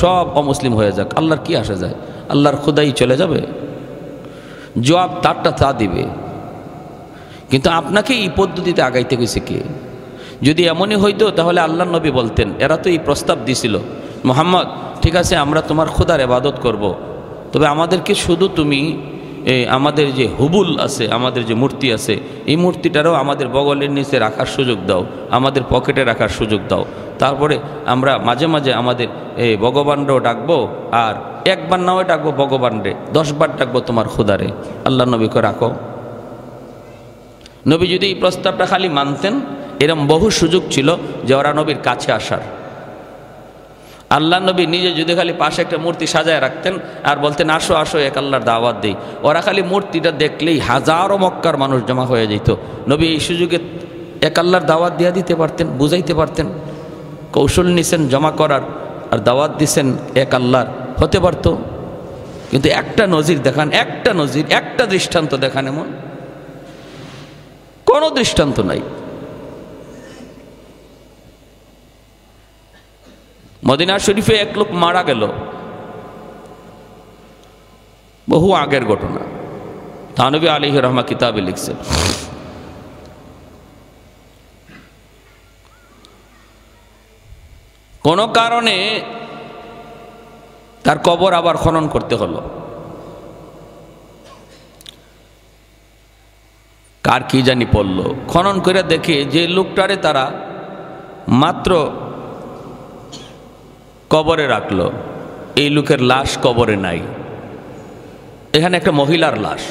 [SPEAKER 1] সব অমুসলিম হয়ে যাক, আল্লাহর কি আসে যায়? আল্লাহর খুদাই চলে যাবে, জবাব তারটা তা দিবে। কিন্তু আপনাকে এই পদ্ধতিতে আগাইতে গেছে কে? যদি এমনই হইতো তাহলে আল্লাহর নবী বলতেন, এরা তো এই প্রস্তাব দিছিল, মুহাম্মদ ঠিক আছে আমরা তোমার খোদার ইবাদত করব, তবে আমাদেরকে শুধু তুমি আমাদের যে হুবুল আছে, আমাদের যে মূর্তি আছে, এই মূর্তিটারও আমাদের বগলের নিচে রাখার সুযোগ দাও, আমাদের পকেটে রাখার সুযোগ দাও। তারপরে আমরা মাঝে মাঝে আমাদের ভগবানরাও ডাকবো, আর একবার নাও ডাকবো ভগবান রে, 10 বার ডাকবো তোমার খুদারে। আল্লাহ নবীকে রাখো। নবী যদি এই প্রস্তাবটা খালি মানতেন, এরম বহু সুযোগ ছিল যে ওরা নবীর কাছে আসার। আল্লাহ নবী নিজে যদি খালি পাশে একটা মূর্তি সাজায় রাখতেন আর বলতেন আসো আসো এক আল্লাহর দাওয়াত দেই, ওরা খালি মূর্তিটা দেখলেই হাজারো মক্কার মানুষ জমা হয়ে যেত। নবী এই সুযোগে এক আল্লাহর দাওয়াত দিয়া দিতে পারতেন, বুঝাইতে পারতেন। কৌশল নিছেন জমা করার, আর দাওয়াত দিছেন এক আল্লাহর, হতে পারত। কিন্তু একটা নজির দেখান, একটা নজির, একটা দৃষ্টান্ত দেখান, এমন কোনো দৃষ্টান্ত নাই। মদিনা শরীফে এক লোক মারা গেল, বহু আগের ঘটনা, থানবী আলাইহির রহমা কিতাবে লিখছেন। কোন কারণে তার কবর আবার খনন করতে হলো। কার কি জানি পড়ল, খনন করে দেখে যে লোকটারে তারা মাত্র কবরে রাখলো, এই লোকের লাশ কবরে নাই। এখানে একটা মহিলার লাশ।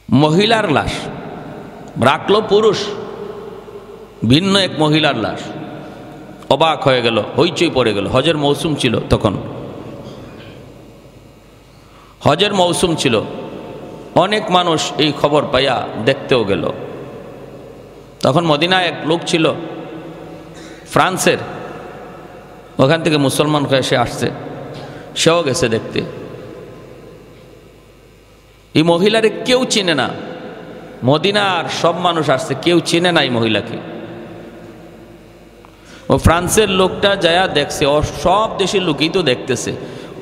[SPEAKER 1] মহিলার লাশ রাখলো, পুরুষ, ভিন্ন এক মহিলার লাশ। অবাক হয়ে গেল, হইচই পড়ে গেল। হজের মৌসুম ছিল তখন, হজের মৌসুম ছিল। অনেক মানুষ এই খবর পাইয়া দেখতেও গেল। তখন মদিনায় এক লোক ছিল ফ্রান্সের, ওখান থেকে মুসলমান হয়ে সে আসছে, সেও গেছে দেখতে। এই মহিলারে কেউ চিনে না, মদিনার সব মানুষ আসছে, কেউ চিনে না এই মহিলাকে। ও ফ্রান্সের লোকটা যায়া দেখছে, ও সব দেশের লোকই তো দেখতেছে,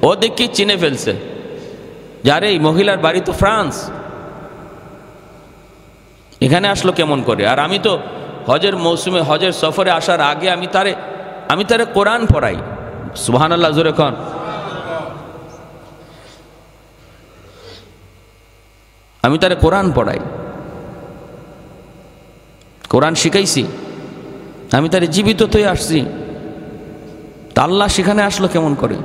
[SPEAKER 1] ও দেখি চিনে ফেলছে, যারে এই মহিলার বাড়ি তো ফ্রান্স, এখানে আসলো কেমন করে। আর আমি তো হজের মৌসুমে, হজের সফরে আসার আগে আমি তারে কোরআন পড়াই। সুবহানাল্লাহ, জোরে কোন। আমি তারে কোরআন পড়াই, কোরআন শিখাইছি, আমি তারে জীবিত তো আসছি। তা আল্লাহ সেখানে আসলো কেমন করে?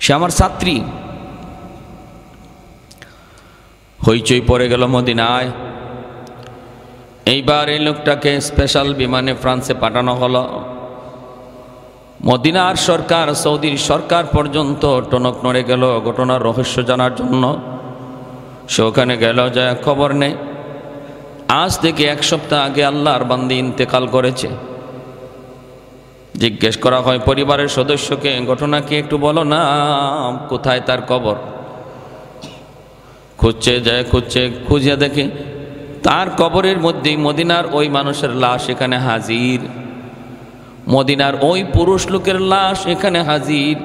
[SPEAKER 1] সে আমার ছাত্রী। হইচই পড়ে গেল মদিনায়। এইবার এই লোকটাকে স্পেশাল বিমানে ফ্রান্সে পাঠানো হলো। মদিনার সরকার, সৌদির সরকার পর্যন্ত টনক নড়ে গেল ঘটনার রহস্য জানার জন্য। সে ওখানে গেল, যায় খবর নেই। আজ থেকে 1 সপ্তাহ আগে আল্লাহর বান্দী ইন্তেকাল করেছে। জিজ্ঞেস করা হয় পরিবারের সদস্যকে, ঘটনা কি একটু বলো না, কোথায় তার কবর? খুঁজছে, যায় খুঁজছে, খুঁজিয়া দেখে তার কবরের মধ্যেই মদিনার ওই মানুষের লাশ এখানে হাজির, মদিনার ওই পুরুষ লোকের লাশ এখানে হাজির,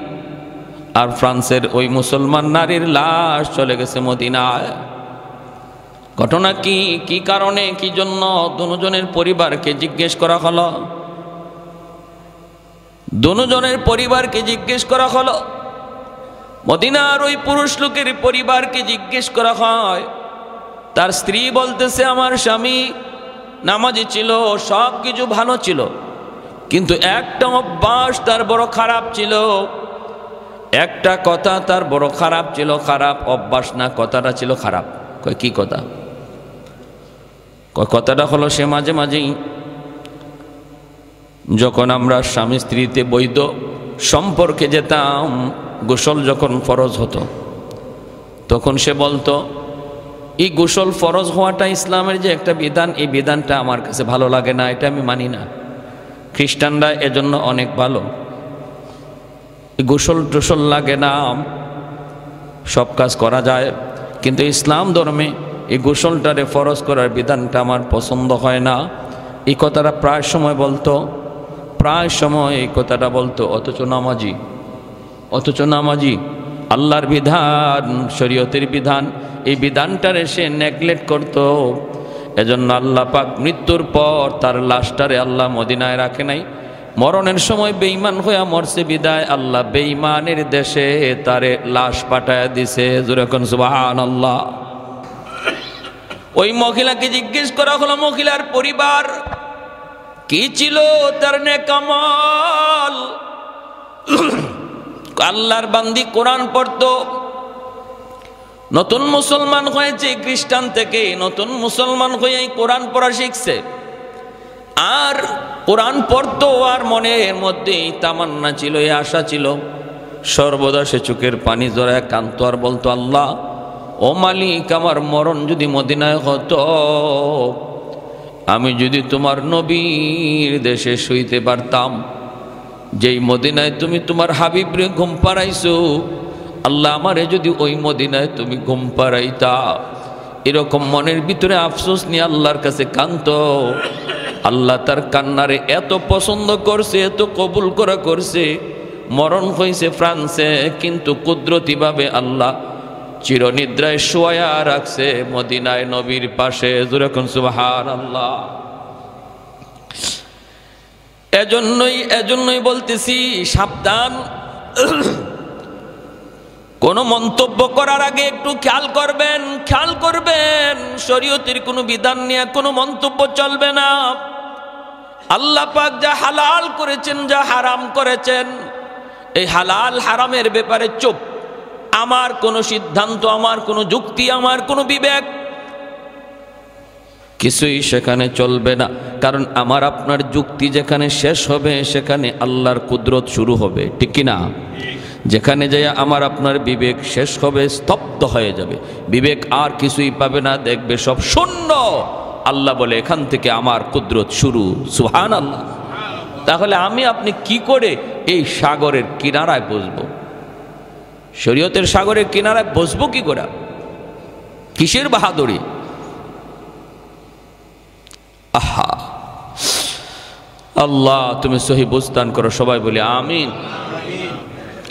[SPEAKER 1] আর ফ্রান্সের ওই মুসলমান নারীর লাশ চলে গেছে মদিনায়। ঘটনা কি, কি কারণে, কি জন্য? দুজনের পরিবারকে জিজ্ঞেস করা হলো। দুজনের পরিবারকে জিজ্ঞেস করা হলো। মদিনার ওই পুরুষ লোকের পরিবারকে জিজ্ঞেস করা হয়। তার স্ত্রী বলতেছে, আমার স্বামী নামাজি ছিল, সব কিছু ভালো ছিল, কিন্তু একটা অভ্যাস তার বড় খারাপ ছিল, একটা কথা তার বড় খারাপ ছিল। খারাপ অভ্যাস না, কথাটা ছিল খারাপ। কয় কি কথা? কথাটা হলো সে মাঝে মাঝেই যখন আমরা স্বামী স্ত্রীতে বৈধ সম্পর্কে যেতাম, গোসল যখন ফরজ হতো, তখন সে বলতো এই গোসল ফরজ হওয়াটা ইসলামের যে একটা বিধান, এই বিধানটা আমার কাছে ভালো লাগে না, এটা আমি মানি না। খ্রিস্টানরা এজন্য অনেক ভালো, এই গোসল টোসল লাগে না, সব কাজ করা যায়, কিন্তু ইসলাম ধর্মে এই গোসলটারে ফরজ করার বিধানটা আমার পছন্দ হয় না। এই কথাটা প্রায় সময় বলতো, প্রায় সময় এই কথাটা বলতো। অথচ নামাজি আল্লাহর বিধান, শরীয়তের বিধান, এই বিধানটারে সে নেগলেক্ট করত। এজন্য আল্লাহ পাক মৃত্যুর পর তার লাশটারে আল্লাহ মদিনায় রাখে নাই, মরণের সময় বেঈমান হইয়া মরছে বিদায় আল্লাহ বেঈমানের দেশে তারে লাশ পাঠায় দিছে। যখন সুবহানাল্লাহ। ওই মহিলাকে জিজ্ঞেস করা হলো মহিলার পরিবার কি ছিল, তার নেক আমল। আল্লাহর বান্দি কোরআন পড়তো, নতুন মুসলমান হয়েছে, খ্রিস্টান থেকে নতুন মুসলমান হয়ে কোরআন পড়া শিখছে, আর কোরআন পড়তো, আর মনের মধ্যে তামান্না ছিল, এই আশা ছিল, সর্বদা সে চোখের পানি জড়ায় কাঁদতো আর বলতো, আল্লাহ ও মালিক, আমার মরণ যদি মদিনায় হতো, আমি যদি তোমার নবীর দেশে শুইতে পারতাম, যেই মদিনায় তুমি তোমার হাবিবরে ঘুম পাড়াইছো, আল্লাহ আমারে যদি ওই মদিনায় তুমি ঘুম পাড়াইতা। এরকম মনের ভিতরে আফসোস নিয়ে আল্লাহর কাছে কাঁদতো। আল্লাহ তার কান্নারে এত পছন্দ করছে, এত কবুল করা করছে, মরণ হয়েছে ফ্রান্সে, কিন্তু কুদরতিভাবে আল্লাহ চিরনিদ্রায় শোয়া রাখছে মদিনায় নবীর পাশে। যখন সুবহানাল্লাহ। এজন্যই বলতেছি, সাবধান। কোন মন্তব্য করার আগে একটু খেয়াল করবেন, শরীয়তের কোনো বিধান নিয়ে কোনো মন্তব্য চলবে না। আল্লাহ পাক যা হালাল করেছেন, যা হারাম করেছেন, এই হালাল হারামের ব্যাপারে চুপ। আমার কোনো সিদ্ধান্ত, আমার কোনো যুক্তি, আমার কোনো বিবেক কিছুই সেখানে চলবে না। কারণ আমার আপনার যুক্তি যেখানে শেষ হবে, সেখানে আল্লাহর কুদরত শুরু হবে, ঠিক কি না? যেখানে যাই আমার আপনার বিবেক শেষ হবে, স্তব্ধ হয়ে যাবে, বিবেক আর কিছুই পাবে না, দেখবে সব শূন্য। আল্লাহ বলে, এখান থেকে আমার কুদরত শুরু। সুবহানাল্লাহ। তাহলে আমি আপনি কি করে এই সাগরের কিনারায় বসবো? শরীয়তের সাগরের কিনারায় বসবো কি করে? কিসের বাহাদুরি? আহা, আল্লাহ তুমি সহি বুঝদান করো, সবাই বলি আমিন।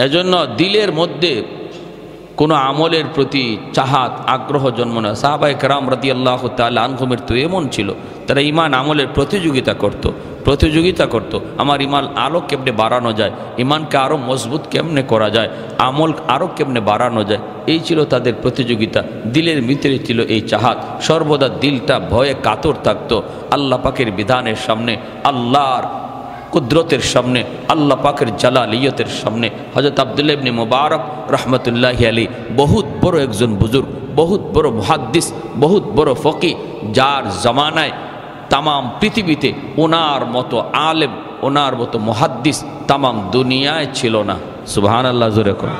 [SPEAKER 1] এজন্য দিলের মধ্যে কোনো আমলের প্রতি চাহাত, আগ্রহ জন্ম না। সাহাবায়ে কেরাম রাদিয়াল্লাহু তাআলা আনহুমের তো এমন ছিল, তারা ঈমান আমলের প্রতিযোগিতা করত। আমার ঈমান আরও কেমনে বাড়ানো যায়, ঈমানকে আরও মজবুত কেমনে করা যায়, আমল আরও কেমনে বাড়ানো যায়, এই ছিল তাদের প্রতিযোগিতা। দিলের ভিতরে ছিল এই চাহাত, সর্বদা দিলটা ভয়ে কাতর থাকতো আল্লাহ পাকের বিধানের সামনে, আল্লাহর কুদরতের সামনে, আল্লাহ পাকের জালালিয়তের সামনে। হযরত আব্দুল্লাহ ইবনে মুবারক রহমতুল্লাহি আলাইহি বহুত বড় একজন বুজুর্গ, বহুত বড় মুহাদ্দিস, বহুত বড় ফকি, যার জামানায় তামাম পৃথিবীতে ওনার মতো আলেম, ওনার মতো মুহাদ্দিস তামাম দুনিয়ায় ছিল না। সুবহানাল্লাহ। জোরে কোন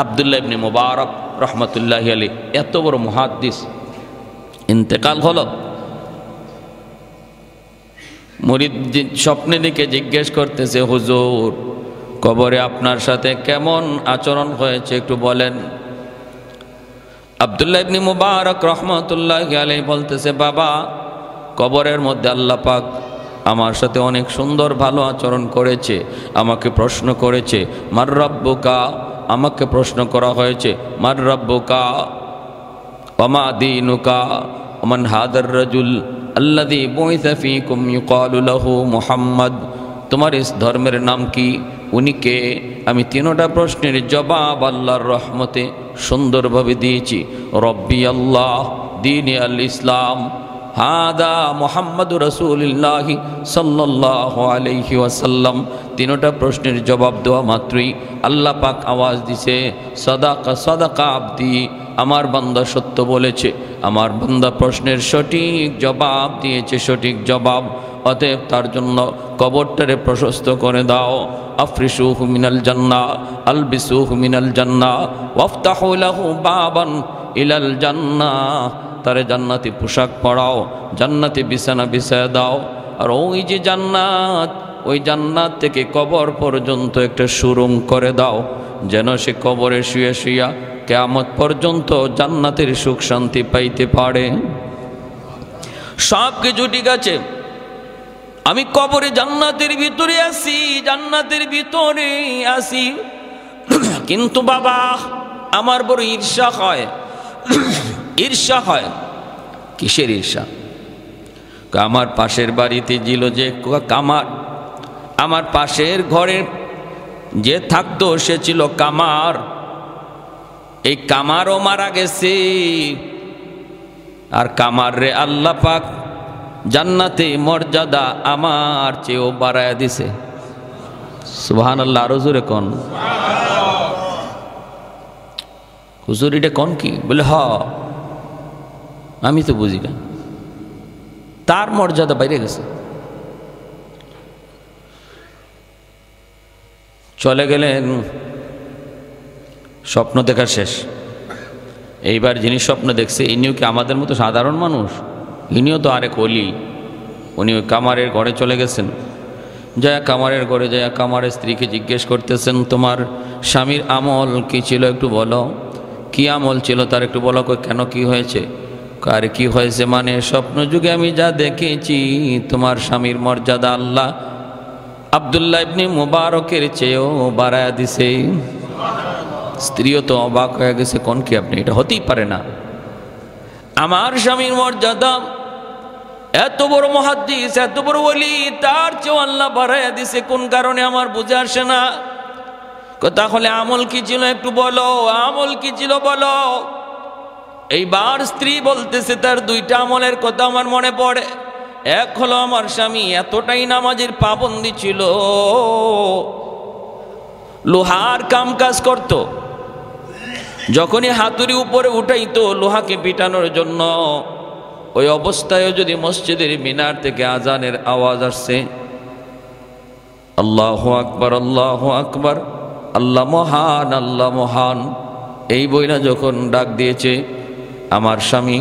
[SPEAKER 1] আব্দুল্লাহ ইবনে মুবারক রহমতুল্লাহি আলাইহি এত বড় মুহাদ্দিস ইন্তেকাল হলো। মুরিদ স্বপ্নে দিকে জিজ্ঞেস করতেছে, হুজুর কবরে আপনার সাথে কেমন আচরণ হয়েছে একটু বলেন। আব্দুল্লাহ ইবনে মুবারক রহমতুল্লাহি আলাইহি বলতেছে, বাবা কবরের মধ্যে আল্লাহ পাক আমার সাথে অনেক সুন্দর ভালো আচরণ করেছে। আমাকে প্রশ্ন করেছে, মার রাব্বুকা, আমাকে প্রশ্ন করা হয়েছে, মার রাব্বুকা ওমা দীনুকা ওমান হাদার রাজুল আল্লাযী বুইসা ফীকুম ইউকালু লাহু মুহাম্মদ, তোমার ইস ধর্মের নাম কি, উনি কে? আমি তিনটা প্রশ্নের জবাব আল্লাহর রহমতে সুন্দরভাবে দিয়েছি। রব্বি আল্লাহ, দীনি আল ইসলাম, হাদা মুহাম্মাদুর রাসূলুল্লাহ সাল্লাল্লাহু আলাইহি ওয়াসাল্লাম। তিনটা প্রশ্নের জবাব দেওয়া মাত্রই আল্লাহ পাক আওয়াজ দিছে, সাদাকা সাদাকা আবদি, আমার বান্দা সত্য বলেছে, আমার বান্দা প্রশ্নের সঠিক জবাব দিয়েছে, সঠিক জবাব। অতএব তার জন্য কবরটারে প্রশস্ত করে দাও। আফরিশুহু মিনাল জান্নাহ, আলবিসুহু মিনাল জান্নাহ, ওয়াফতাহু লাহু বাবান ইলাল জান্নাহ, তারে জান্নাতি পোশাক পরাও, জান্নাতি বিছানা বিছায় দাও। আর ওই যে জান্নাত, ওই জান্নাত থেকে কবর পর্যন্ত একটা সুরুং করে দাও, যেন সে কবরে শুয়ে শুয়া কিয়ামত পর্যন্ত জান্নাতের সুখ শান্তি পাইতে পারে। সব কিছু ঠিক আছে, আমি কবরে জান্নাতের ভিতরে আছি, জান্নাতের ভিতরে আছি, কিন্তু বাবা আমার বড় ঈর্ষা হয়। ঈর্ষা হয়। কিসের ঈর্ষা? আমার পাশের বাড়িতে ছিল যে কামার, আমার পাশের ঘরে যে থাকতো সে ছিল কামার, এই কামারও মারা গেছে। আর কামার রে আল্লাহ পাক জান্নাতে মর্যাদা আমার চেয়েও বাড়ায় দিছে। সুবহানাল্লাহ, আরো জোরে কোন। হুজুর এটা কোন কি? বলে হ, আমি তো বুঝি না, তার মর্যাদা বাইরে গেছে। চলে গেলেন, স্বপ্ন দেখা শেষ। এইবার যিনি স্বপ্ন দেখছে ইনিও কি আমাদের মতো সাধারণ মানুষ? ইনিও তো আরেক অলি। উনি ওই কামারের ঘরে চলে গেছেন। জয়া কামারের ঘরে জয়া কামারের স্ত্রীকে জিজ্ঞেস করতেছেন, তোমার স্বামীর আমল কি ছিল একটু বলো, কি আমল ছিল তার একটু বলো। কেন, কি হয়েছে? আর কি হয়েছে মানে স্বপ্ন যুগে আমি যা দেখেছি তোমার স্বামীর মর্যাদা আল্লাহ আব্দুল্লাহ ইবনে মুবারকের চেয়েও বাড়ায়া দিছে। স্ত্রীও তো অবাক হয়ে গেছে, কোন কি আপনি, এটা হতেই পারে না। আমার স্বামীর মর্যাদা এত বড় মুহাদ্দিস, এত বড় ওলি, তার চেয়েও আল্লাহ বাড়ায়া দিছে, কোন কারণে আমার বুঝে আসে না। তাহলে আমল কি ছিল একটু বলো, আমল কি ছিল বলো। এইবার স্ত্রী বলতেছে তার দুইটা আমলের কথা আমার মনে পড়ে। এক হলো আমার স্বামী এতটাই নামাজের পাবন্দি ছিল, লোহার কাম কাজ করত। যখনই হাতুড়ি উপরে উঠাইতো লোহাকে পিটানোর জন্য, ওই অবস্থায় যদি মসজিদের মিনার থেকে আজানের আওয়াজ আসছে, আল্লাহু আকবার, আল্লাহু আকবার, আল্লাহ মহান, আল্লাহ মহান, এই বইনা যখন ডাক দিয়েছে আমার স্বামী,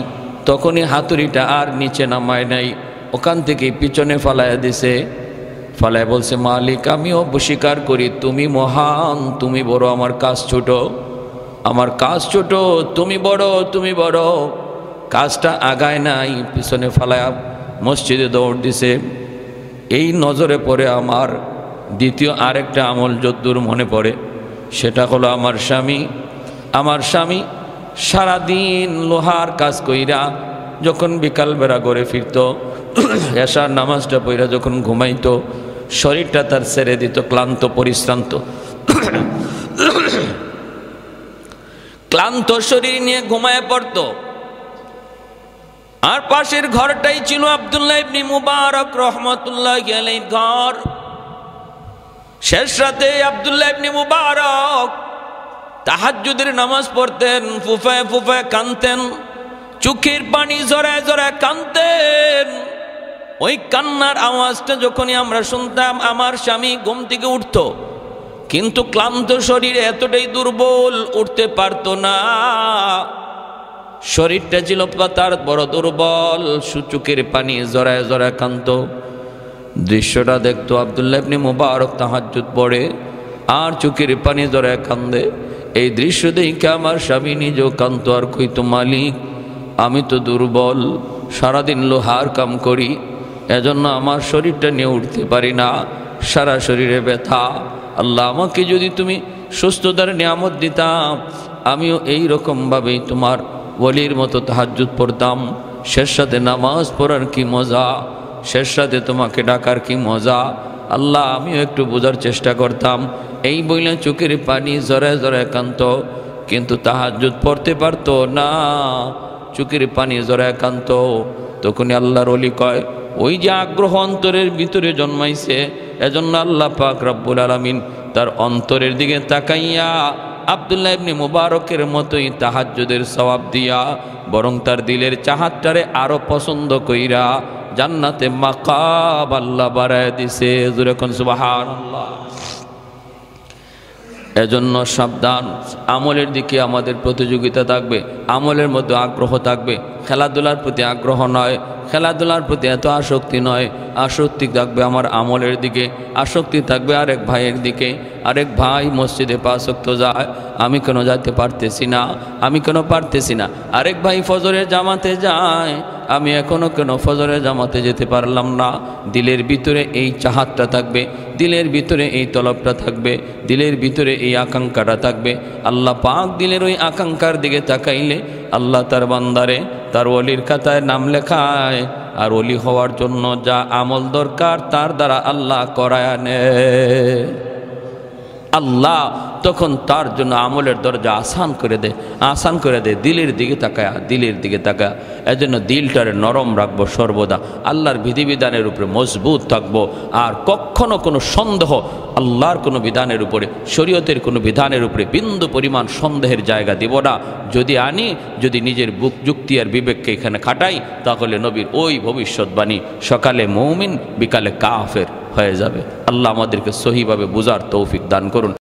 [SPEAKER 1] তখনই হাতুড়িটা আর নিচে নামায় নাই, ওখান থেকে পিছনে ফালাইয়া দিছে। ফালায় বলছে, মালিক আমিও স্বীকার করি তুমি মহান, তুমি বড়, আমার কাজ ছোট, আমার কাজ ছোট, তুমি বড়, তুমি বড়। কাজটা আগায় নাই, পিছনে ফালায়া মসজিদে দৌড় দিছে। এই নজরে পড়ে আমার দ্বিতীয় আরেকটা আমল যদ্দূর মনে পড়ে, সেটা হলো আমার স্বামী সারাদিন লোহার কাজ কইরা যখন বিকালবেলা ঘরে ফিরত, এশার নামাজটা পইরা যখন ঘুমাইতো, শরীরটা তার ছেড়ে দিত, ক্লান্ত পরিশ্রান্ত, ক্লান্ত শরীর নিয়ে ঘুমায় পড়তো। আর পাশের ঘরটাই ছিল আব্দুল্লাহ ইবনে মুবারক রাহমাতুল্লাহি আলাইহির ঘর। শেষ রাতে আব্দুল্লাহ ইবনে মুবারক তাহাজ্জুদের নামাজ পড়তেন, ফুফায় ফুফায় কাঁদতেন, চোখের পানি জড়ায় জড়ায় কাঁদতেন। ওই কান্নার আওয়াজটা যখনই আমরা শুনতাম, আমার স্বামী ঘুম থেকে উঠত, কিন্তু ক্লান্ত শরীরে এতটাই দুর্বল, উঠতে পারতো না। শরীরটা ছিল তার বড় দুর্বল, চোখের পানি জড়ায় জড়ায় কাঁদত। দৃশ্যটা দেখতো আব্দুল্লাহ ইবনে মুবারক তাহাজ্জুদ পড়ে আর চোখের পানি জড়ায় কান্দে। এই দৃশ্য দেখে আমার স্বামী নিজেও কাঁদতো আর কইতো, মালিক আমি তো দুর্বল, সারাদিন লোহার কাম করি, এজন্য আমার শরীরটা নিয়ে উঠতে পারি না, সারা শরীরে ব্যথা। আল্লাহ আমাকে যদি তুমি সুস্থতার নিয়ামত দিতাম, আমিও এই রকমভাবেই তোমার ওলির মতো তাহাজ্জুদ পড়তাম। শেষ রাতে নামাজ পড়ার কি মজা, শেষ রাতে তোমাকে ডাকার কি মজা। আল্লাহ আমিও একটু বোঝার চেষ্টা করতাম। এই বইলে চোখের পানি জড়ায় জড়ায় কাঁদত, কিন্তু তাহাজ্জুদ পড়তে পারতো না, চোখের পানি জড়ায় কাঁদত। তখনই আল্লাহর ওলি কয়, ওই যে আগ্রহ অন্তরের ভিতরে জন্মাইছে, এজন্য আল্লাহ পাক রব্বুল আলামিন তার অন্তরের দিকে তাকাইয়া আব্দুল্লাহ ইবনে মুবারকের মতোই তাহাজ্জুদের সওয়াব দিয়া বরং তার দিলের চাহাতটারে আরো পছন্দ কইরা জান্নাতে মাকাম আল্লাহ বাড়ায় দিছে। জোরে কোন সুবহানাল্লাহ। এজন্য সাবধান, আমলের দিকে আমাদের প্রতিযোগিতা থাকবে, আমলের মধ্যে আগ্রহ থাকবে, খেলাধুলার প্রতি আগ্রহ নয়, খেলাধুলার প্রতি এত আসক্তি নয়। আসক্তি থাকবে আমার আমলের দিকে, আসক্তি থাকবে আরেক ভাইয়ের দিকে। আরেক ভাই মসজিদে 5 ওয়াক্ত যায়, আমি কেন যেতে পারতেছি না, আমি কেন পারতেছি না। আরেক ভাই ফজরের জামাতে যায়, আমি এখনো কেন ফজরের জামাতে যেতে পারলাম না। দিলের ভিতরে এই চাহাতটা থাকবে, দিলের ভিতরে এই তলবটা থাকবে, দিলের ভিতরে এই আকাঙ্ক্ষাটা থাকবে। আল্লাহ পাক দিলের ওই আকাঙ্ক্ষার দিকে তাকাইলে আল্লাহ তার বান্দারে তার ওলির খাতায় নাম লেখায় আর ওলি হওয়ার জন্য যা আমল দরকার তার দ্বারা আল্লাহ করায় আনে। আল্লাহ তখন তার জন্য আমলের দরজা আসান করে দেয়। দিলের দিকে তাকায়, দিলের দিকে তাকায়। এজন্য দিলটারে নরম রাখবো সর্বদা, আল্লাহর বিধিবিধানের উপরে মজবুত থাকবো। আর কখনো কোনো সন্দেহ আল্লাহর কোনো বিধানের উপরে, শরীয়তের কোনো বিধানের উপরে বিন্দু পরিমাণ সন্দেহের জায়গা দিব না। যদি নিজের বুক যুক্তি আর বিবেককে এখানে খাটাই, তাহলে নবীর ওই ভবিষ্যৎবাণী সকালে মুমিন বিকালে কাফের হয়ে যাবে। আল্লাহ আমাদেরকে সহিভাবে বুঝার তৌফিক দান করুন।